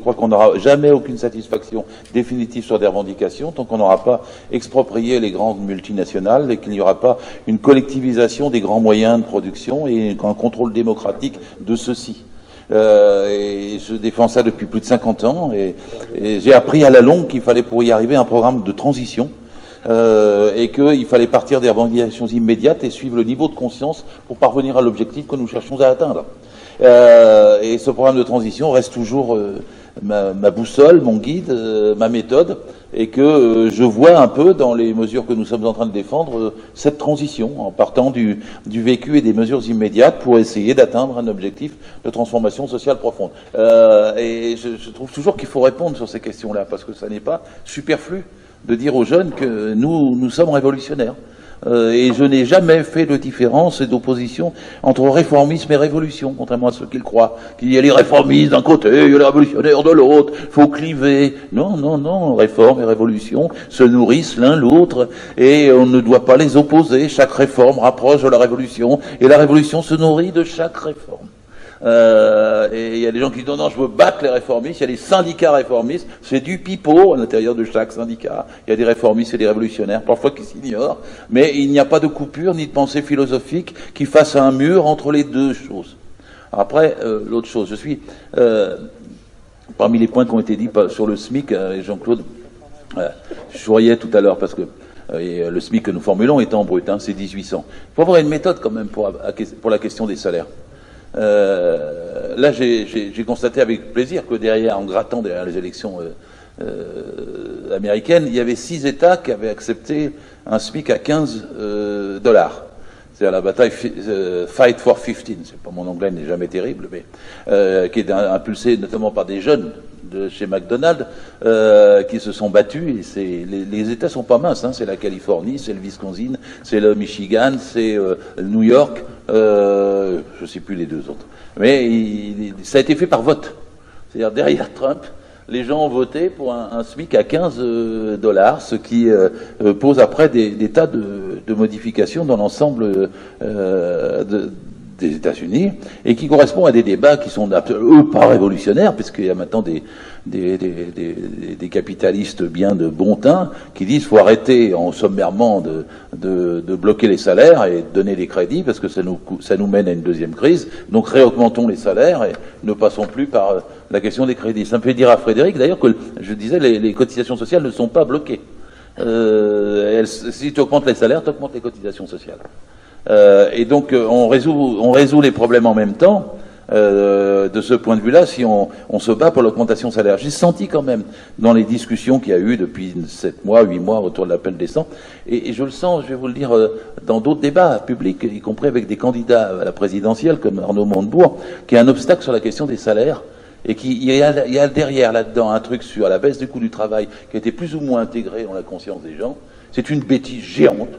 crois qu'on n'aura jamais aucune satisfaction définitive sur des revendications tant qu'on n'aura pas exproprié les grandes multinationales et qu'il n'y aura pas une collectivisation des grands moyens de production et un contrôle démocratique de ceux-ci. Et je défends ça depuis plus de 50 ans et j'ai appris à la longue qu'il fallait pour y arriver un programme de transition et qu'il fallait partir des revendications immédiates et suivre le niveau de conscience pour parvenir à l'objectif que nous cherchons à atteindre. Et ce programme de transition reste toujours ma boussole, mon guide, ma méthode, et que je vois un peu dans les mesures que nous sommes en train de défendre cette transition, en partant du vécu et des mesures immédiates pour essayer d'atteindre un objectif de transformation sociale profonde. Et je trouve toujours qu'il faut répondre sur ces questions-là, parce que ça n'est pas superflu de dire aux jeunes que nous sommes révolutionnaires. Et je n'ai jamais fait de différence et d'opposition entre réformisme et révolution, contrairement à ceux qui le croient. Qu'il y a les réformistes d'un côté, il y a les révolutionnaires de l'autre, faut cliver. Non, non, non, réforme et révolution se nourrissent l'un l'autre et on ne doit pas les opposer. Chaque réforme rapproche de la révolution et la révolution se nourrit de chaque réforme. Et il y a des gens qui disent non, je veux battre les réformistes, il y a des syndicats réformistes, c'est du pipeau à l'intérieur de chaque syndicat. Il y a des réformistes et des révolutionnaires, parfois qui s'ignorent, mais il n'y a pas de coupure ni de pensée philosophique qui fasse un mur entre les deux choses. Après, l'autre chose, je suis, parmi les points qui ont été dits sur le SMIC, et Jean-Claude, je souriais tout à l'heure parce que le SMIC que nous formulons est en brut, c'est 1800. Il faut avoir une méthode quand même pour la question des salaires. Là, j'ai constaté avec plaisir que derrière, en grattant derrière les élections américaines, il y avait 6 États qui avaient accepté un SMIC à $15. C'est-à-dire la bataille Fight for 15. C'est pas, mon anglais n'est jamais terrible, mais qui est impulsée notamment par des jeunes de chez McDonald's qui se sont battus. Et les États sont pas minces. C'est la Californie, c'est le Wisconsin, c'est le Michigan, c'est New York. Je sais plus les deux autres. Mais ça a été fait par vote. C'est-à-dire derrière Trump, les gens ont voté pour un SMIC à $15, ce qui pose après des tas de modifications dans l'ensemble des États-Unis et qui correspond à des débats qui sont pas révolutionnaires, puisqu'il y a maintenant des capitalistes bien de bon teint qui disent qu'il faut arrêter sommairement de bloquer les salaires et de donner des crédits parce que ça nous mène à une deuxième crise. Donc réaugmentons les salaires et ne passons plus par la question des crédits. Ça me fait dire à Frédéric d'ailleurs que je disais les cotisations sociales ne sont pas bloquées. Si tu augmentes les salaires, tu augmentes les cotisations sociales. Et donc on résout les problèmes en même temps. De ce point de vue-là, si on se bat pour l'augmentation salaire. J'ai senti quand même dans les discussions qu'il y a eu depuis 7 mois, 8 mois autour de l'appel des 100, et je le sens, je vais vous le dire, dans d'autres débats publics, y compris avec des candidats à la présidentielle comme Arnaud Montebourg, qu'il y a un obstacle sur la question des salaires. Et qu'il y a derrière là-dedans un truc sur la baisse du coût du travail qui a été plus ou moins intégré dans la conscience des gens. C'est une bêtise géante.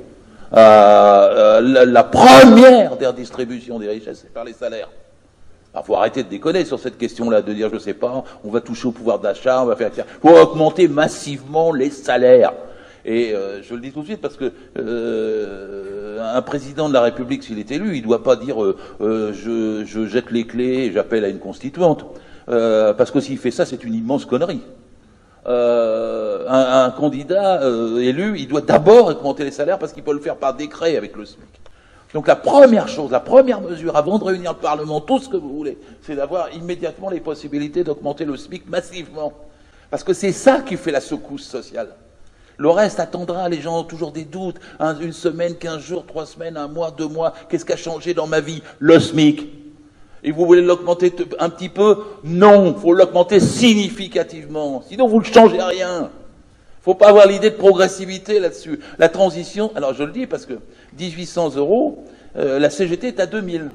La première des redistributions des richesses, c'est par les salaires. Il faut arrêter de déconner sur cette question-là, de dire, je sais pas, on va toucher au pouvoir d'achat, on va faire... Il faut augmenter massivement les salaires. Et je le dis tout de suite parce que un président de la République, s'il est élu, il ne doit pas dire je jette les clés et j'appelle à une constituante. Parce que s'il fait ça, c'est une immense connerie. Un candidat élu, il doit d'abord augmenter les salaires parce qu'il peut le faire par décret avec le SMIC. Donc la première chose, la première mesure, avant de réunir le Parlement, tout ce que vous voulez, c'est d'avoir immédiatement les possibilités d'augmenter le SMIC massivement. Parce que c'est ça qui fait la secousse sociale. Le reste attendra, les gens ont toujours des doutes. Une semaine, 15 jours, 3 semaines, 1 mois, 2 mois, qu'est-ce qui a changé dans ma vie? Le SMIC. Et vous voulez l'augmenter un petit peu? Non, il faut l'augmenter significativement. Sinon, vous ne changez rien. Il ne faut pas avoir l'idée de progressivité là-dessus. La transition, alors je le dis parce que 1800 €, la CGT est à 2000.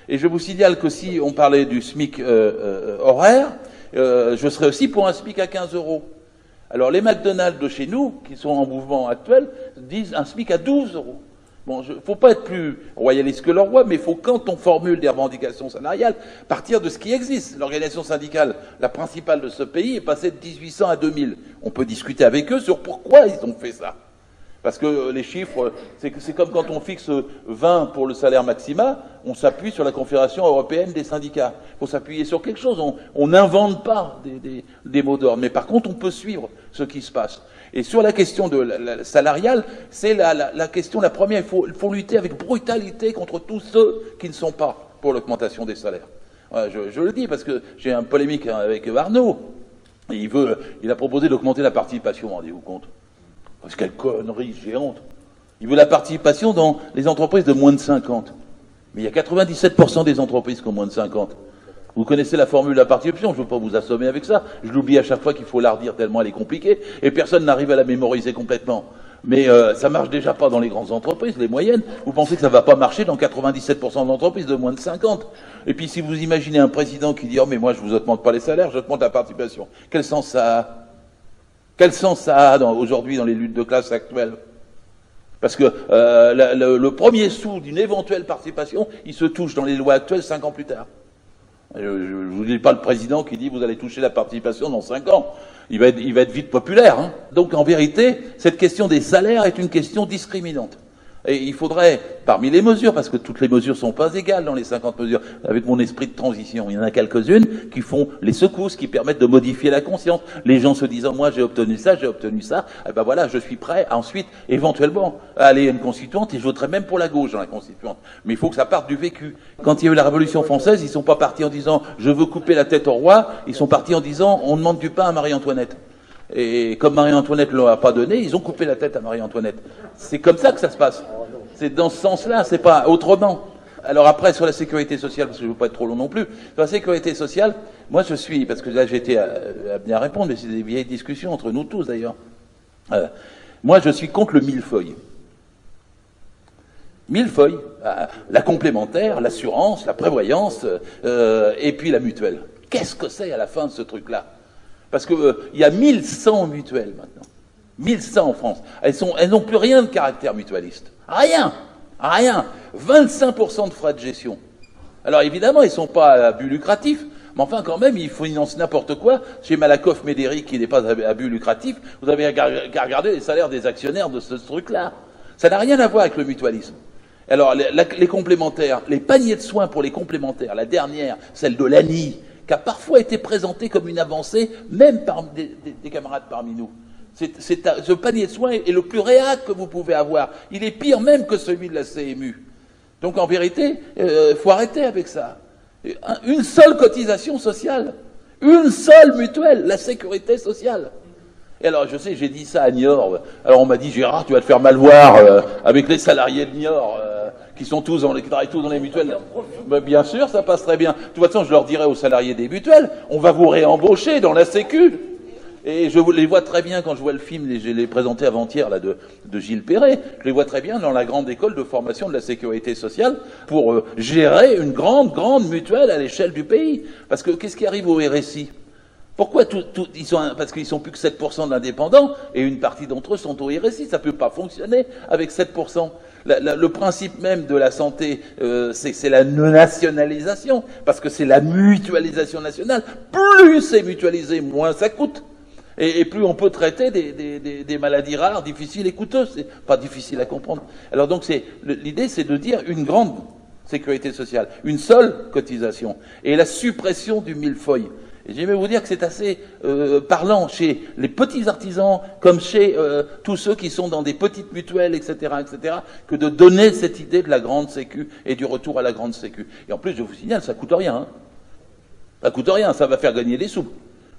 Et je vous signale que si on parlait du SMIC horaire, je serais aussi pour un SMIC à 15 €. Alors les McDonald's de chez nous, qui sont en mouvement actuel, disent un SMIC à 12 €. Bon, il ne faut pas être plus royaliste que le roi, mais il faut, quand on formule des revendications salariales, partir de ce qui existe. L'organisation syndicale, la principale de ce pays, est passée de 1800 à 2000. On peut discuter avec eux sur pourquoi ils ont fait ça. Parce que les chiffres, c'est comme quand on fixe 20 pour le salaire maximum, on s'appuie sur la Confédération européenne des syndicats. Il faut s'appuyer sur quelque chose. On n'invente pas des mots d'ordre. Mais par contre, on peut suivre ce qui se passe. Et sur la question de la salariale, c'est la question la première. Il faut lutter avec brutalité contre tous ceux qui ne sont pas pour l'augmentation des salaires. Voilà, je le dis parce que j'ai un polémique avec Arnaud. Et il a proposé d'augmenter la participation, rendez-vous compte. Parce quelle connerie géante. Il veut la participation dans les entreprises de moins de 50. Mais il y a 97% des entreprises qui ont moins de 50. Vous connaissez la formule de la participation, je ne veux pas vous assommer avec ça. Je l'oublie à chaque fois qu'il faut la redire tellement elle est compliquée. Et personne n'arrive à la mémoriser complètement. Mais ça marche déjà pas dans les grandes entreprises, les moyennes. Vous pensez que ça va pas marcher dans 97% d'entreprises de moins de 50. Et puis si vous imaginez un président qui dit « Oh mais moi je vous augmente pas les salaires, j'augmente la participation ». Quel sens ça a? Quel sens ça a aujourd'hui dans les luttes de classe actuelles? Parce que le premier sou d'une éventuelle participation, il se touche dans les lois actuelles 5 ans plus tard. Je ne vous dis pas le président qui dit vous allez toucher la participation dans 5 ans. Il va être vite populaire. Hein. Donc en vérité, cette question des salaires est une question discriminante. Et il faudrait, parmi les mesures, parce que toutes les mesures ne sont pas égales dans les 50 mesures, avec mon esprit de transition, il y en a quelques-unes qui font les secousses, qui permettent de modifier la conscience. Les gens se disant, moi j'ai obtenu ça, et ben voilà, je suis prêt à ensuite, éventuellement, à aller à une constituante, et je voterai même pour la gauche dans la constituante. Mais il faut que ça parte du vécu. Quand il y a eu la Révolution française, ils ne sont pas partis en disant, je veux couper la tête au roi, ils sont partis en disant, on demande du pain à Marie-Antoinette. Et comme Marie-Antoinette ne l'a pas donné, ils ont coupé la tête à Marie-Antoinette. C'est comme ça que ça se passe. C'est dans ce sens-là, c'est pas autrement. Alors après, sur la sécurité sociale, parce que je ne veux pas être trop long non plus, sur la sécurité sociale, moi je suis, parce que là j'ai été amené à répondre, mais c'est des vieilles discussions entre nous tous d'ailleurs. Moi je suis contre le millefeuille. Millefeuille, la complémentaire, l'assurance, la prévoyance, et puis la mutuelle. Qu'est-ce que c'est à la fin de ce truc-là? Parce qu'il y a 1100 mutuelles maintenant. 1100 en France. Elles n'ont plus rien de caractère mutualiste. Rien. 25% de frais de gestion. Alors évidemment, ils ne sont pas à but lucratif, mais enfin quand même, ils financent n'importe quoi. Chez Malakoff Médéric, qui n'est pas à but lucratif, vous avez qu'à regarder les salaires des actionnaires de ce truc-là. Ça n'a rien à voir avec le mutualisme. Alors les complémentaires, les paniers de soins pour les complémentaires, la dernière, celle de l'ANI, qui a parfois été présentée comme une avancée, même par des camarades parmi nous. Ce panier de soins est le plus réac que vous pouvez avoir. Il est pire même que celui de la CMU. Donc en vérité, faut arrêter avec ça. Une seule cotisation sociale, une seule mutuelle, la sécurité sociale. Et alors je sais, j'ai dit ça à Niort. Alors on m'a dit Gérard, tu vas te faire mal voir avec les salariés de Niort qui travaillent tous dans les mutuelles. Ben, bien sûr, ça passe très bien. De toute façon, je leur dirai aux salariés des mutuelles, on va vous réembaucher dans la Sécu. Et je les vois très bien quand je vois le film, je l'ai présenté avant-hier là, de Gilles Perret, je les vois très bien dans la grande école de formation de la sécurité sociale pour gérer une grande mutuelle à l'échelle du pays. Parce que qu'est-ce qui arrive au RSI? Pourquoi parce qu'ils sont plus que 7% d'indépendants et une partie d'entre eux sont au RSI. Ça ne peut pas fonctionner avec 7%. Le principe même de la santé, c'est la nationalisation, parce que c'est la mutualisation nationale. Plus c'est mutualisé, moins ça coûte. Et plus on peut traiter des maladies rares, difficiles et coûteuses. C'est pas difficile à comprendre. Alors donc l'idée c'est de dire une grande sécurité sociale, une seule cotisation, et la suppression du millefeuille. Et j'aimerais vous dire que c'est assez parlant chez les petits artisans, comme chez tous ceux qui sont dans des petites mutuelles, etc., que de donner cette idée de la grande sécu et du retour à la grande sécu. Et en plus, je vous signale, ça coûte rien. Hein. Ça coûte rien, ça va faire gagner des sous.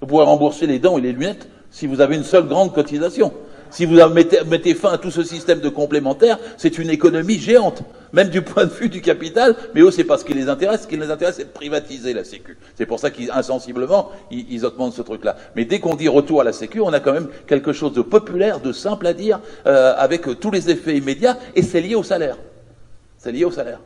Vous pourrez rembourser les dents et les lunettes si vous avez une seule grande cotisation. Si vous mettez fin à tout ce système de complémentaires, c'est une économie géante, même du point de vue du capital, mais eux, c'est pas ce qui les intéresse. Ce qui les intéresse, c'est de privatiser la Sécu. C'est pour ça qu'insensiblement, ils augmentent ce truc-là. Mais dès qu'on dit retour à la Sécu, on a quand même quelque chose de populaire, de simple à dire, avec tous les effets immédiats, et c'est lié au salaire. C'est lié au salaire.